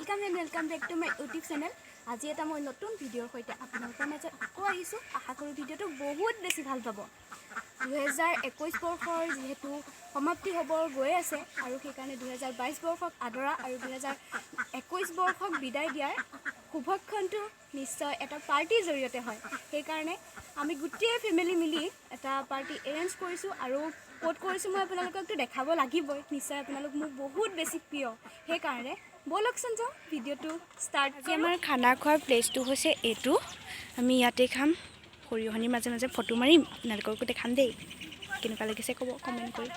Welcome back to my YouTube channel. आज এটা মই নতুন ভিডিঅ'ৰ সৈতে আপোনালোকৰ মাজত আকৌ আহিছোঁ। আশা কৰোঁ ভিডিঅ'টো বহুত বেছি ভাল পাব। 2021 বৰ্ষৰ যেহেতু সমাপ্তি হ'ব গৈ আছে আৰু সেইকাৰণে 2022 বৰ্ষক আদৰা আৰু 2021 বৰ্ষক বিদায় দিয়াৰ শুভক্ষণটো নিশ্চয় এটা পাৰ্টিৰ জৰিয়তে হয়। সেইকাৰণে আমি গোটেই ফেমিলি মিলি এটা পাৰ্টি এৰেঞ্জ কৰিছোঁ আৰু ক'ত কৰিছোঁ মই আপোনালোককতো দেখাব লাগিবই। নিশ্চয় আপোনালোক মোক বহুত বেছি প্ৰিয়। সেইকাৰণে বলকচোন যাওঁ ভিডিঅ'টো ষ্টাৰ্ট কৰোঁ। আমাৰ খানা খোৱাৰ প্লেচটো হৈছে এইটো। আমি ইয়াতে খাম, সৰিয়হনিৰ মাজে মাজে ফটো মাৰিম, আপোনালোককো দেখাম দেই। কেনেকুৱা লাগিছে ক'ব কমেণ্ট কৰি।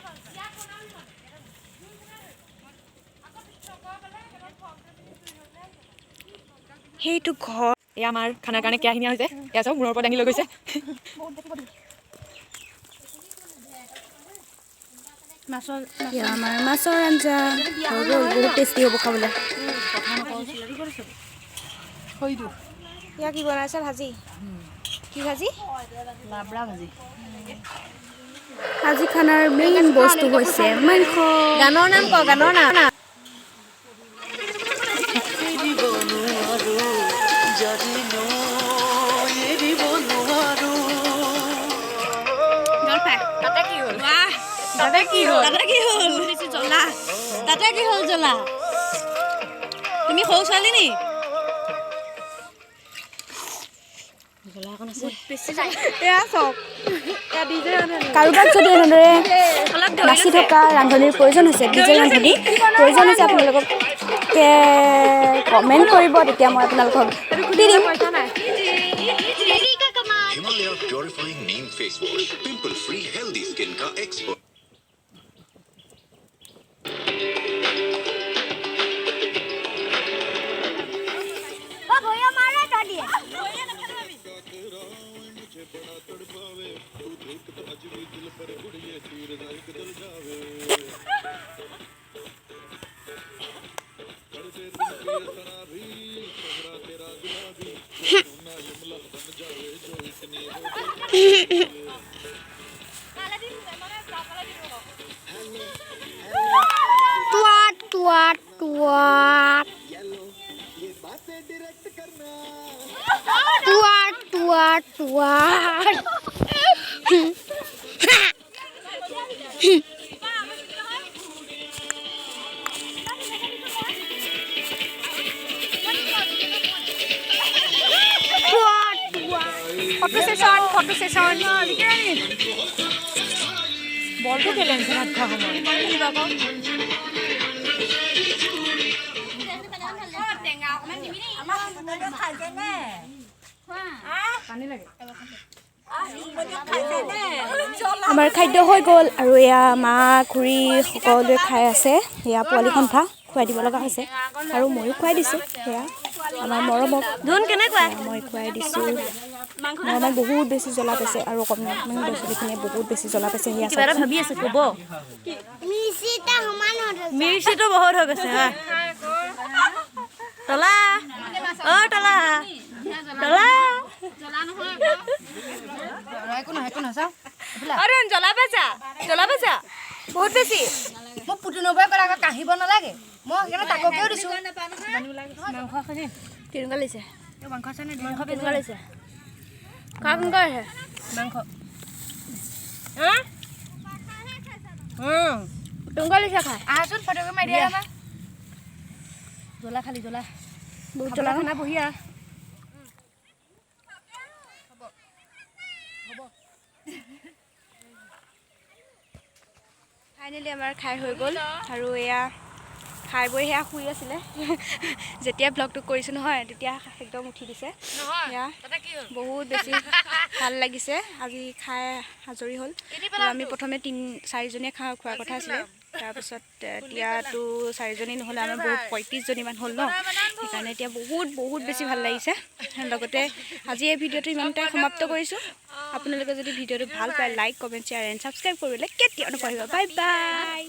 সেইটো ঘৰ এয়া আমাৰ খানাৰ কাৰণে কেৰাহিনী হৈছে। এয়া চাওক মূৰৰ পৰা দাঙি লৈ গৈছে। আমাৰ মাছৰ আঞ্জা বহুত টেষ্টি হ'ব খাবলৈ। কি বনাইছে? ভাজি। কি ভাজি? লাবৰা ভাজি। আজি খানাৰ মেইন বস্তু হৈছে মাংস। গানৰ নাম ক, গানৰ নাম। তাতে কি হ'ল জ্বলা? তুমি সৰু ছোৱালী নি? কাৰোবাক যদি এনেদৰে নাচি থকা ৰান্ধনীৰ প্ৰয়োজন হৈছে, ডিজে ৰান্ধনী প্ৰয়োজন হৈছে, আপোনালোকক কমেণ্ট কৰিব, তেতিয়া মই আপোনালোকক দি দিম। Himalaya Purifying Neem Face Wash, pimple free healthy skin का expert। ফটো সেশন বলটো খেলেন ভাত খোৱা সময় আমাৰ খাদ্য হৈ গ'ল আৰু এয়া মা খুৰী সকলোৱে খাই আছে। সেয়া পোৱালি সন্থা খুৱাই দিব লগা হৈছে আৰু ময়ো খুৱাই দিছোঁ। সেয়া আমাৰ মৰমক মই খুৱাই দিছোঁ। আমাৰ বহুত বেছি জ্বলা পাইছে আৰু অকণমান ল'ৰা ছোৱালীখিনিয়ে বহুত বেছি জ্বলা পাইছে। সেয়া ভাবি আছে ক'ব মিৰ্চিটো বহুত হৈ গৈছে। তলা তলা তলা জ্বলা পাইছা বহুত বেছি। মোক পুতু নবৈ ক'লে আকৌ কাঢ়িব নালাগে, মই সেইকাৰণে তাককেও দিছোঁ। কেনেকুৱা লাগিছে? মাংস আছে নে? মাংস কেনেকুৱা লাগিছে? কেনেকুৱা আছে মাংস কেনেকুৱা লাগিছে খাই? আহাচোন ফটোকে মাৰি দিয়া। জ্বলা খালি জ্বলা বহুত জ্বলা খানা বঢ়িয়া। ফাইনেলি আমাৰ খাই হৈ গ'ল আৰু এয়া খাই বৈ সেয়া শুই আছিলে। যেতিয়া ব্লগটো কৰিছোঁ নহয় তেতিয়া একদম উঠি দিছে। সেয়া বহুত বেছি ভাল লাগিছে। আজি খাই আজৰি হ'ল। আমি প্ৰথমে 4জনীয়ে খোৱাৰ কথা আছিলে, তাৰপিছত এতিয়াতো 4জনী নহ'লে আমাৰ বহুত 35জনীমান হ'ল ন। সেইকাৰণে এতিয়া বহুত বেছি ভাল লাগিছে। লগতে আজি এই ভিডিঅ'টো ইমানতে সমাপ্ত কৰিছোঁ। আপোনালোকে যদি ভিডিঅ'টো ভাল পায় like comment share and subscribe কৰিবলৈ কেতিয়াও নপাহৰিব। Bye bye.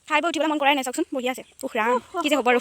খাই বৈ উঠিবলৈ মন কৰাই নাই, চাওকচোন বঢ়িয়া আছে। উখ ৰাম কি যে হ'ব আৰু।